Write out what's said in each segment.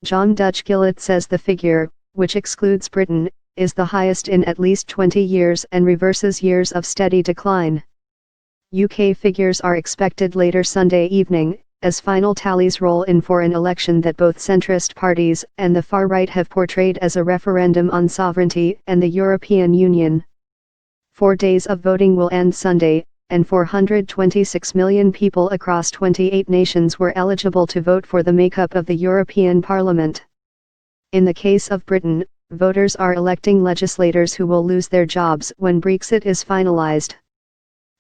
Jaume Duch Guillot says the figure, which excludes Britain, is the highest in at least 20 years and reverses years of steady decline. UK figures are expected later Sunday evening, as final tallies roll in for an election that both centrist parties and the far right have portrayed as a referendum on sovereignty and the European Union. 4 days of voting will end Sunday, and 426 million people across 28 nations were eligible to vote for the makeup of the European Parliament. In the case of Britain, voters are electing legislators who will lose their jobs when Brexit is finalised.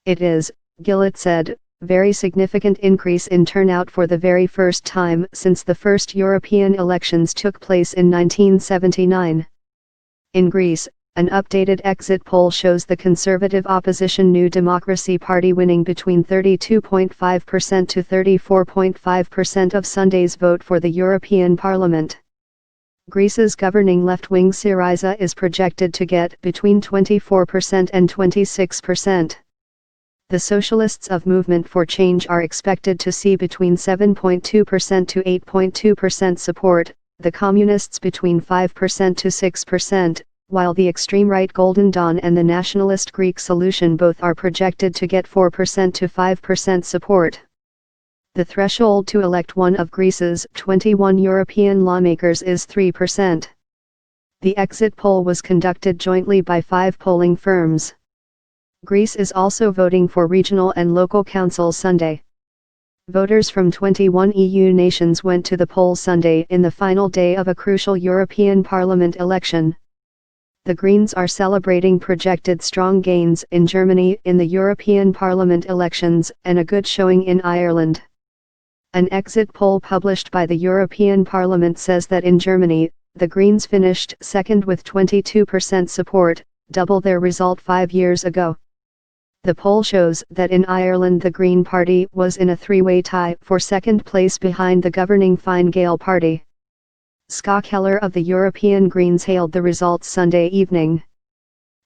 It is, Guillot said, very significant increase in turnout for the very first time since the first European elections took place in 1979. In Greece, an updated exit poll shows the conservative opposition New Democracy Party winning between 32.5% to 34.5% of Sunday's vote for the European Parliament. Greece's governing left-wing Syriza is projected to get between 24% and 26%. The Socialists of Movement for Change are expected to see between 7.2% to 8.2% support, the Communists between 5% to 6%, while the extreme right Golden Dawn and the nationalist Greek Solution both are projected to get 4% to 5% support. The threshold to elect one of Greece's 21 European lawmakers is 3%. The exit poll was conducted jointly by 5 polling firms. Greece is also voting for regional and local councils Sunday. Voters from 21 EU nations went to the polls Sunday in the final day of a crucial European Parliament election. The Greens are celebrating projected strong gains in Germany in the European Parliament elections and a good showing in Ireland. An exit poll published by the European Parliament says that in Germany, the Greens finished second with 22% support, double their result 5 years ago. The poll shows that in Ireland the Green Party was in a 3-way tie for second place behind the governing Fine Gael Party. Ska Keller of the European Greens hailed the results Sunday evening.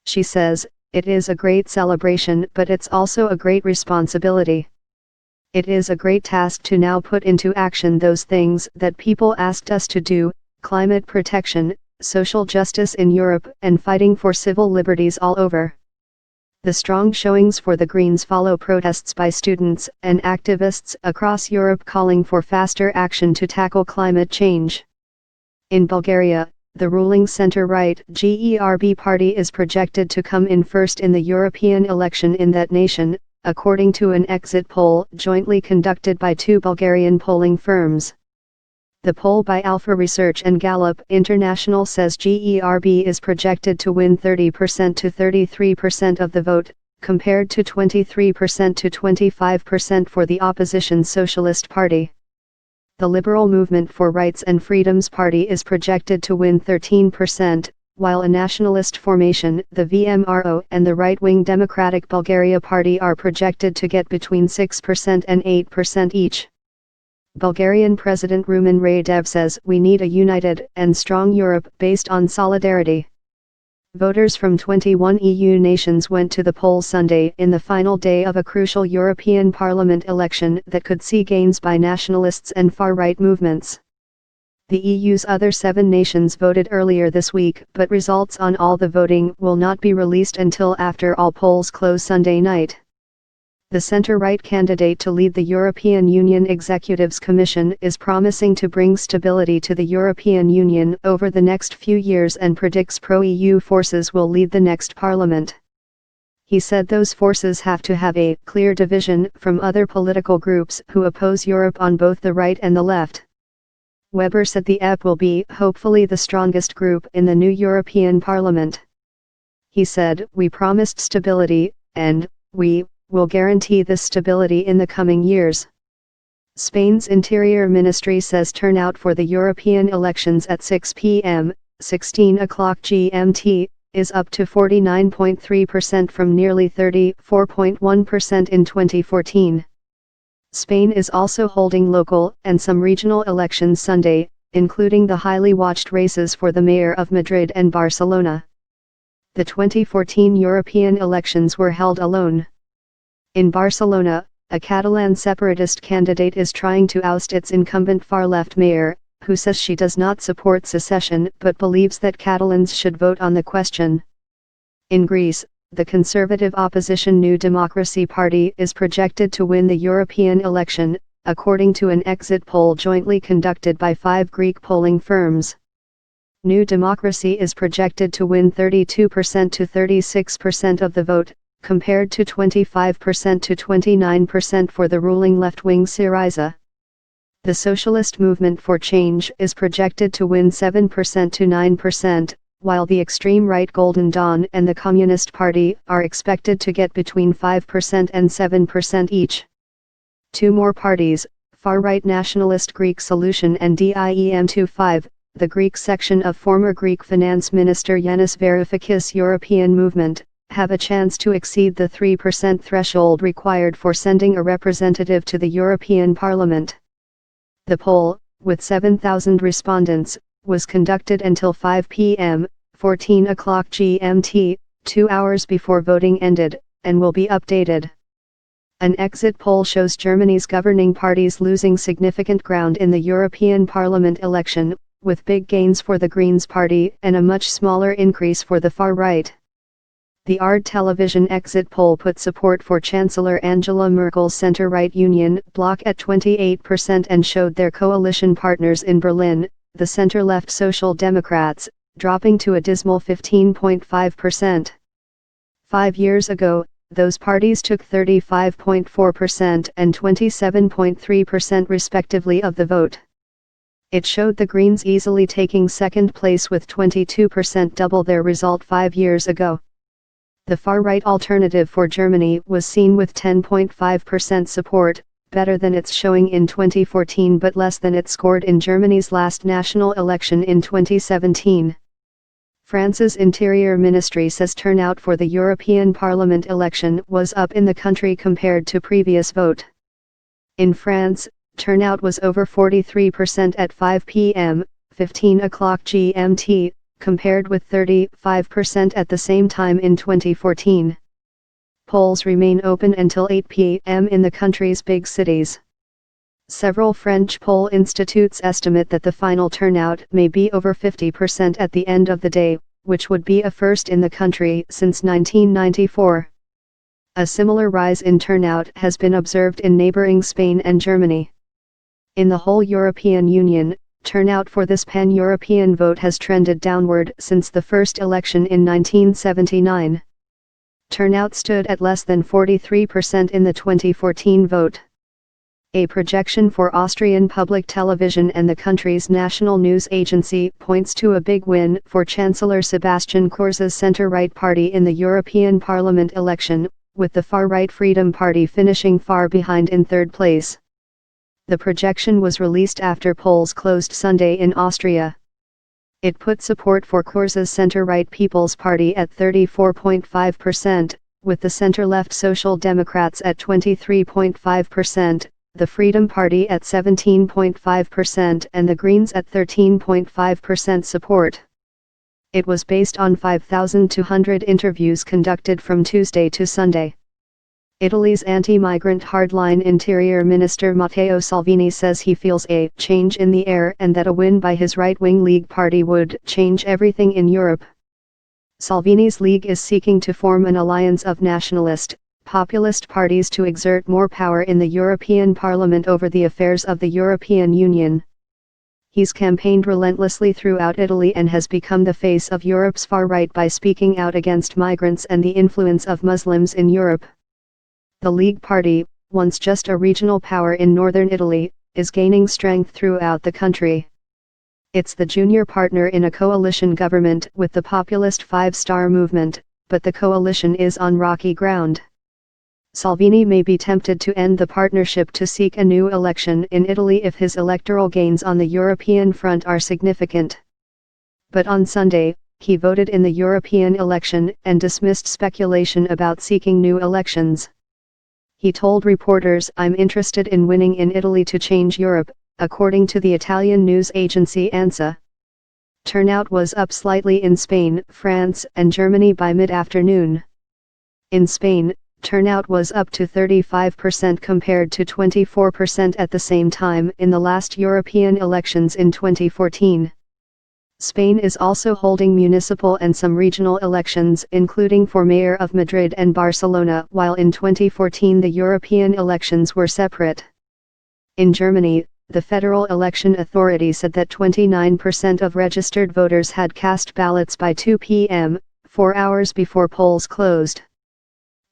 She says, "It is a great celebration, but it's also a great responsibility. It is a great task to now put into action those things that people asked us to do, climate protection, social justice in Europe, and fighting for civil liberties all over." The strong showings for the Greens follow protests by students and activists across Europe calling for faster action to tackle climate change. In Bulgaria, the ruling centre-right GERB party is projected to come in first in the European election in that nation, according to an exit poll jointly conducted by 2 Bulgarian polling firms. The poll by Alpha Research and Gallup International says GERB is projected to win 30% to 33% of the vote, compared to 23% to 25% for the opposition Socialist Party. The Liberal Movement for Rights and Freedoms Party is projected to win 13%, while a nationalist formation, the VMRO, and the right-wing Democratic Bulgaria Party are projected to get between 6% and 8% each. Bulgarian President Rumen Radev says, "We need a united and strong Europe based on solidarity." Voters from 21 EU nations went to the polls Sunday in the final day of a crucial European Parliament election that could see gains by nationalists and far-right movements. The EU's other 7 nations voted earlier this week, but results on all the voting will not be released until after all polls close Sunday night. The centre-right candidate to lead the European Union Executives Commission is promising to bring stability to the European Union over the next few years and predicts pro-EU forces will lead the next parliament. He said those forces have to have a clear division from other political groups who oppose Europe on both the right and the left. Weber said the EP will be hopefully the strongest group in the new European Parliament. He said, "We promised stability, and we will guarantee this stability in the coming years." Spain's Interior Ministry says turnout for the European elections at 6 p.m., 16 o'clock GMT, is up to 49.3% from nearly 34.1% in 2014. Spain is also holding local and some regional elections Sunday, including the highly watched races for the mayor of Madrid and Barcelona. The 2014 European elections were held alone. In Barcelona, a Catalan separatist candidate is trying to oust its incumbent far-left mayor, who says she does not support secession but believes that Catalans should vote on the question. In Greece, the conservative opposition New Democracy Party is projected to win the European election, according to an exit poll jointly conducted by 5 Greek polling firms. New Democracy is projected to win 32% to 36% of the vote, compared to 25% to 29% for the ruling left-wing Syriza. The Socialist Movement for Change is projected to win 7% to 9%, while the extreme right Golden Dawn and the Communist Party are expected to get between 5% and 7% each. 2 more parties, far-right nationalist Greek Solution and DIEM25, the Greek section of former Greek Finance Minister Yanis Varoufakis' European Movement, have a chance to exceed the 3% threshold required for sending a representative to the European Parliament. The poll, with 7,000 respondents, was conducted until 5 p.m., 14 o'clock GMT, 2 hours before voting ended, and will be updated. An exit poll shows Germany's governing parties losing significant ground in the European Parliament election, with big gains for the Greens Party and a much smaller increase for the far right. The ARD television exit poll put support for Chancellor Angela Merkel's center-right Union bloc at 28% and showed their coalition partners in Berlin, the center-left Social Democrats, dropping to a dismal 15.5%. 5 years ago, those parties took 35.4% and 27.3% respectively of the vote. It showed the Greens easily taking second place with 22%, double their result 5 years ago. The far-right Alternative for Germany was seen with 10.5% support, better than its showing in 2014 but less than it scored in Germany's last national election in 2017. France's Interior Ministry says turnout for the European Parliament election was up in the country compared to previous vote. In France, turnout was over 43% at 5 p.m., 15 o'clock GMT, compared with 35% at the same time in 2014. Polls remain open until 8 p.m. in the country's big cities. Several French poll institutes estimate that the final turnout may be over 50% at the end of the day, which would be a first in the country since 1994. A similar rise in turnout has been observed in neighboring Spain and Germany. In the whole European Union, turnout for this pan-European vote has trended downward since the first election in 1979. Turnout stood at less than 43% in the 2014 vote. A projection for Austrian public television and the country's national news agency points to a big win for Chancellor Sebastian Kurz's center-right party in the European Parliament election, with the far-right Freedom Party finishing far behind in third place. The projection was released after polls closed Sunday in Austria. It put support for Kurz's center-right People's Party at 34.5%, with the center-left Social Democrats at 23.5%, the Freedom Party at 17.5% and the Greens at 13.5% support. It was based on 5,200 interviews conducted from Tuesday to Sunday. Italy's anti-migrant hardline Interior Minister Matteo Salvini says he feels a change in the air and that a win by his right-wing League party would change everything in Europe. Salvini's League is seeking to form an alliance of nationalist, populist parties to exert more power in the European Parliament over the affairs of the European Union. He's campaigned relentlessly throughout Italy and has become the face of Europe's far right by speaking out against migrants and the influence of Muslims in Europe. The League Party, once just a regional power in northern Italy, is gaining strength throughout the country. It's the junior partner in a coalition government with the populist Five Star Movement, but the coalition is on rocky ground. Salvini may be tempted to end the partnership to seek a new election in Italy if his electoral gains on the European front are significant. But on Sunday, he voted in the European election and dismissed speculation about seeking new elections. He told reporters, "I'm interested in winning in Italy to change Europe," according to the Italian news agency ANSA. Turnout was up slightly in Spain, France, and Germany by mid-afternoon. In Spain, turnout was up to 35% compared to 24% at the same time in the last European elections in 2014. Spain is also holding municipal and some regional elections, including for mayor of Madrid and Barcelona, while in 2014 the European elections were separate. In Germany, the Federal Election Authority said that 29% of registered voters had cast ballots by 2 p.m., 4 hours before polls closed.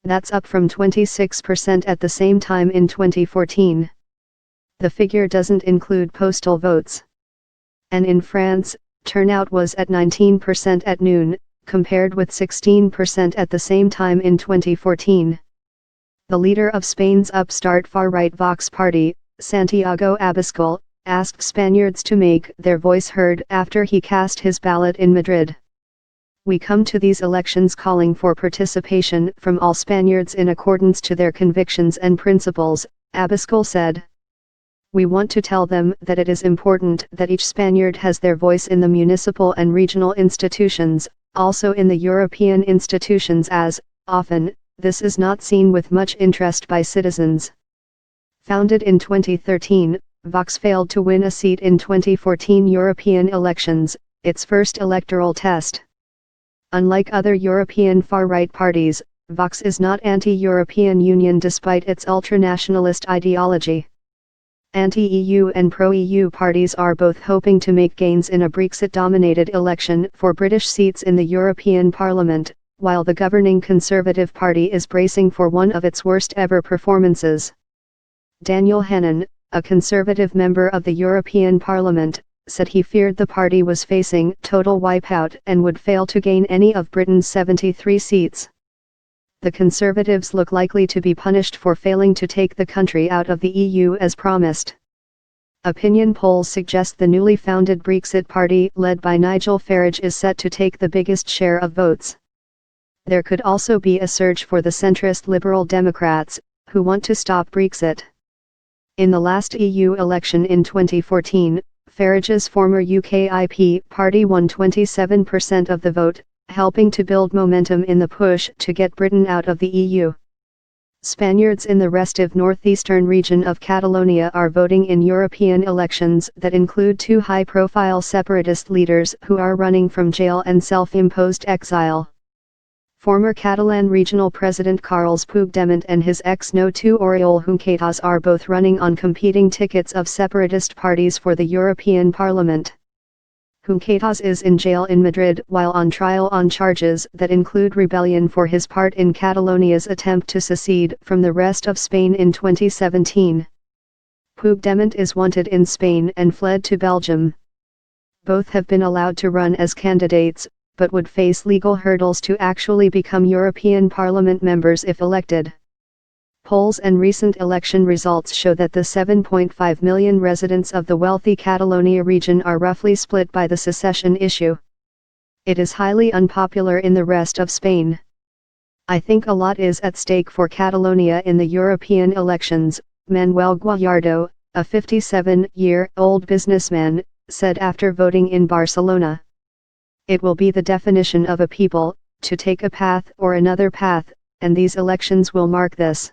That's up from 26% at the same time in 2014. The figure doesn't include postal votes. And in France, turnout was at 19% at noon, compared with 16% at the same time in 2014. The leader of Spain's upstart far-right Vox party, Santiago Abascal, asked Spaniards to make their voice heard after he cast his ballot in Madrid. "We come to these elections calling for participation from all Spaniards in accordance to their convictions and principles," Abascal said. "We want to tell them that it is important that each Spaniard has their voice in the municipal and regional institutions, also in the European institutions as, often, this is not seen with much interest by citizens." Founded in 2013, Vox failed to win a seat in 2014 European elections, its first electoral test. Unlike other European far-right parties, Vox is not anti-European Union despite its ultranationalist ideology. Anti-EU and pro-EU parties are both hoping to make gains in a Brexit-dominated election for British seats in the European Parliament, while the governing Conservative Party is bracing for one of its worst-ever performances. Daniel Hannan, a Conservative member of the European Parliament, said he feared the party was facing total wipeout and would fail to gain any of Britain's 73 seats. The Conservatives look likely to be punished for failing to take the country out of the EU as promised. Opinion polls suggest the newly founded Brexit Party, led by Nigel Farage, is set to take the biggest share of votes. There could also be a surge for the centrist Liberal Democrats, who want to stop Brexit. In the last EU election in 2014, Farage's former UKIP party won 27% of the vote, helping to build momentum in the push to get Britain out of the EU. Spaniards in the restive northeastern region of Catalonia are voting in European elections that include two high-profile separatist leaders who are running from jail and self-imposed exile. Former Catalan Regional President Carles Puigdemont and his ex-No2 Oriol Junqueras are both running on competing tickets of separatist parties for the European Parliament. Junqueras is in jail in Madrid while on trial on charges that include rebellion for his part in Catalonia's attempt to secede from the rest of Spain in 2017. Puigdemont is wanted in Spain and fled to Belgium. Both have been allowed to run as candidates, but would face legal hurdles to actually become European Parliament members if elected. Polls and recent election results show that the 7.5 million residents of the wealthy Catalonia region are roughly split by the secession issue. It is highly unpopular in the rest of Spain. "I think a lot is at stake for Catalonia in the European elections," Manuel Guallardo, a 57-year-old businessman, said after voting in Barcelona. "It will be the definition of a people, to take a path or another path, and these elections will mark this."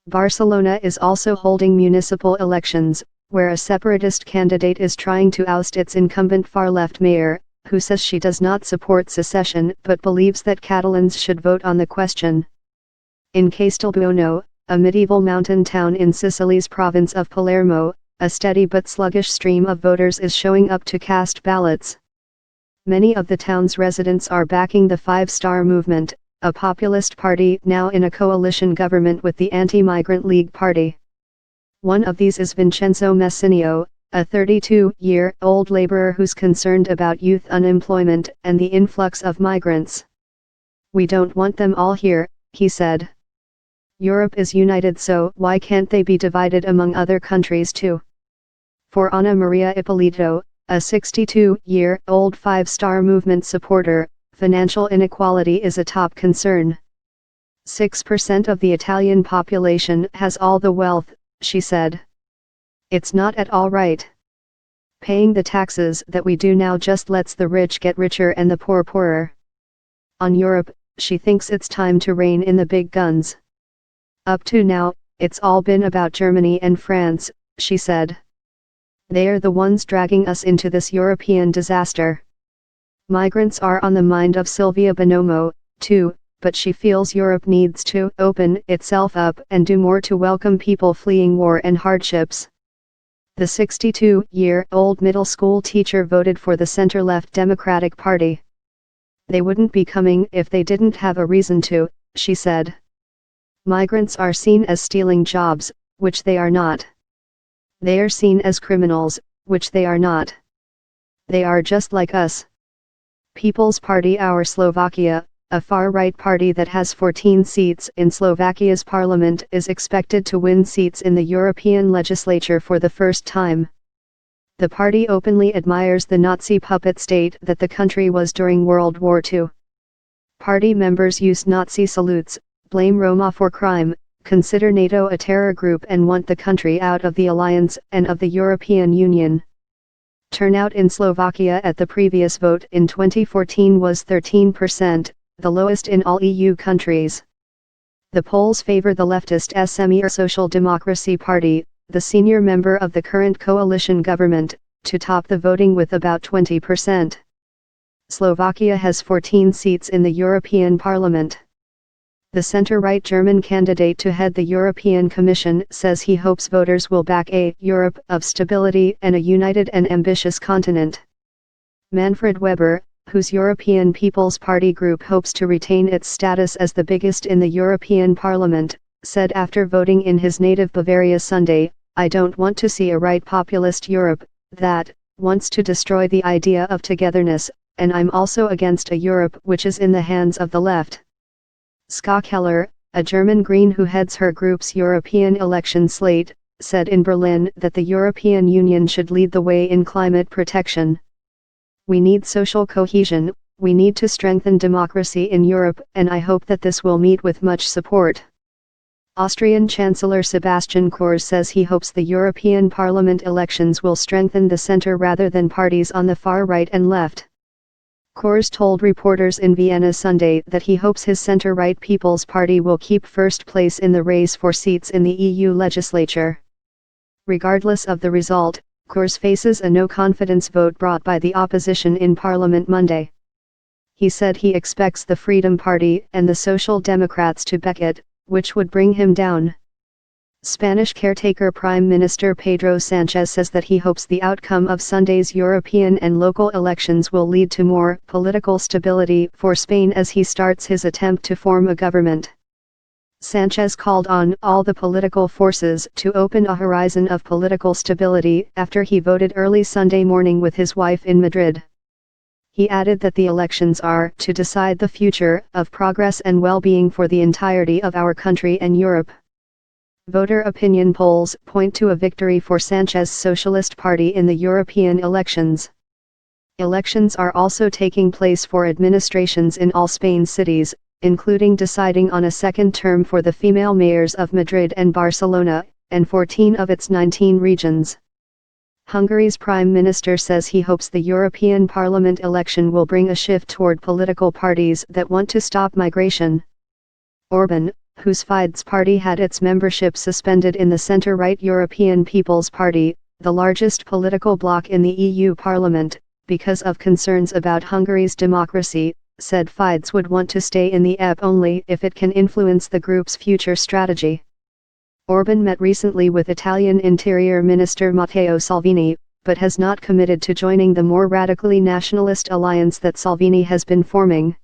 Barcelona is also holding municipal elections, where a separatist candidate is trying to oust its incumbent far-left mayor, who says she does not support secession but believes that Catalans should vote on the question. In Castelbuono, a medieval mountain town in Sicily's province of Palermo, a steady but sluggish stream of voters is showing up to cast ballots. Many of the town's residents are backing the Five Star Movement, a populist party now in a coalition government with the Anti-Migrant League Party. One of these is Vincenzo Messinio, a 32-year-old laborer who's concerned about youth unemployment and the influx of migrants. "We don't want them all here," he said. "Europe is united, so why can't they be divided among other countries too?" For Ana Maria Ippolito, a 62-year-old Five Star Movement supporter, financial inequality is a top concern. 6% of the Italian population has all the wealth, she said. "It's not at all right. Paying the taxes that we do now just lets the rich get richer and the poor poorer." On Europe, she thinks it's time to rein in the big guns. Up to now, it's all been about Germany and France, she said. They're the ones dragging us into this European disaster. Migrants are on the mind of Silvia Bonomo, too, but she feels Europe needs to open itself up and do more to welcome people fleeing war and hardships. The 62-year-old middle school teacher voted for the center-left Democratic Party. They wouldn't be coming if they didn't have a reason to, she said. Migrants are seen as stealing jobs, which they are not. They are seen as criminals, which they are not. They are just like us. People's Party Our Slovakia, a far-right party that has 14 seats in Slovakia's parliament, is expected to win seats in the European legislature for the first time. The party openly admires the Nazi puppet state that the country was during World War II. Party members use Nazi salutes, blame Roma for crime, consider NATO a terror group and want the country out of the alliance and of the European Union. Turnout in Slovakia at the previous vote in 2014 was 13%, the lowest in all EU countries. The polls favor the leftist SME or Social Democracy Party, the senior member of the current coalition government, to top the voting with about 20%. Slovakia has 14 seats in the European Parliament. The center-right German candidate to head the European Commission says he hopes voters will back a Europe of stability and a united and ambitious continent. Manfred Weber, whose European People's Party group hopes to retain its status as the biggest in the European Parliament, said after voting in his native Bavaria Sunday, "I don't want to see a right populist Europe that wants to destroy the idea of togetherness, and I'm also against a Europe which is in the hands of the left." Ska Keller, a German Green who heads her group's European election slate, said in Berlin that the European Union should lead the way in climate protection. "We need social cohesion, we need to strengthen democracy in Europe, and I hope that this will meet with much support." Austrian Chancellor Sebastian Kurz says he hopes the European Parliament elections will strengthen the center rather than parties on the far right and left. Kurz told reporters in Vienna Sunday that he hopes his center-right People's Party will keep first place in the race for seats in the EU legislature. Regardless of the result, Kurz faces a no-confidence vote brought by the opposition in Parliament Monday. He said he expects the Freedom Party and the Social Democrats to back it, which would bring him down. Spanish caretaker Prime Minister Pedro Sánchez says that he hopes the outcome of Sunday's European and local elections will lead to more political stability for Spain as he starts his attempt to form a government. Sánchez called on all the political forces to open a horizon of political stability after he voted early Sunday morning with his wife in Madrid. He added that the elections are to decide the future of progress and well-being for the entirety of our country and Europe. Voter opinion polls point to a victory for Sanchez's Socialist Party in the European elections. Elections are also taking place for administrations in all Spain's cities, including deciding on a second term for the female mayors of Madrid and Barcelona, and 14 of its 19 regions. Hungary's Prime Minister says he hopes the European Parliament election will bring a shift toward political parties that want to stop migration. Orbán, whose Fidesz party had its membership suspended in the center-right European People's Party, the largest political bloc in the EU Parliament, because of concerns about Hungary's democracy, said Fidesz would want to stay in the EP only if it can influence the group's future strategy. Orbán met recently with Italian Interior Minister Matteo Salvini, but has not committed to joining the more radically nationalist alliance that Salvini has been forming.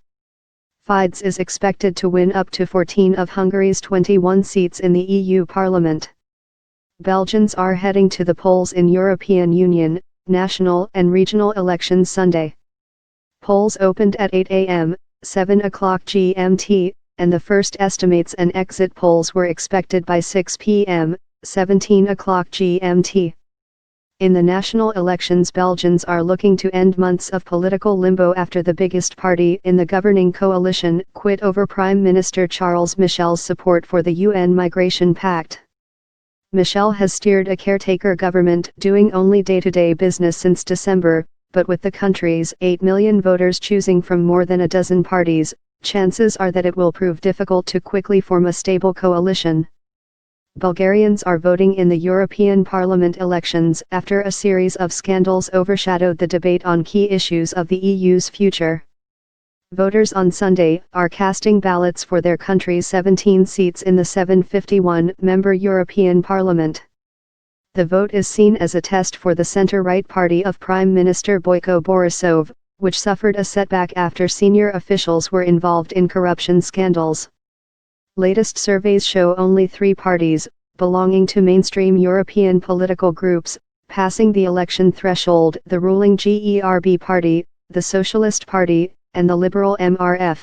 Fidesz is expected to win up to 14 of Hungary's 21 seats in the EU Parliament. Belgians are heading to the polls in European Union, national and regional elections Sunday. Polls opened at 8 a.m., 7 o'clock GMT, and the first estimates and exit polls were expected by 6 p.m., 17 o'clock GMT. In the national elections, Belgians are looking to end months of political limbo after the biggest party in the governing coalition quit over Prime Minister Charles Michel's support for the UN Migration Pact. Michel has steered a caretaker government doing only day-to-day business since December, but with the country's 8 million voters choosing from more than a dozen parties, chances are that it will prove difficult to quickly form a stable coalition. Bulgarians are voting in the European Parliament elections after a series of scandals overshadowed the debate on key issues of the EU's future. Voters on Sunday are casting ballots for their country's 17 seats in the 751-member European Parliament. The vote is seen as a test for the center-right party of Prime Minister Boyko Borisov, which suffered a setback after senior officials were involved in corruption scandals. Latest surveys show only 3 parties, belonging to mainstream European political groups, passing the election threshold: the ruling GERB party, the Socialist Party, and the liberal MRF.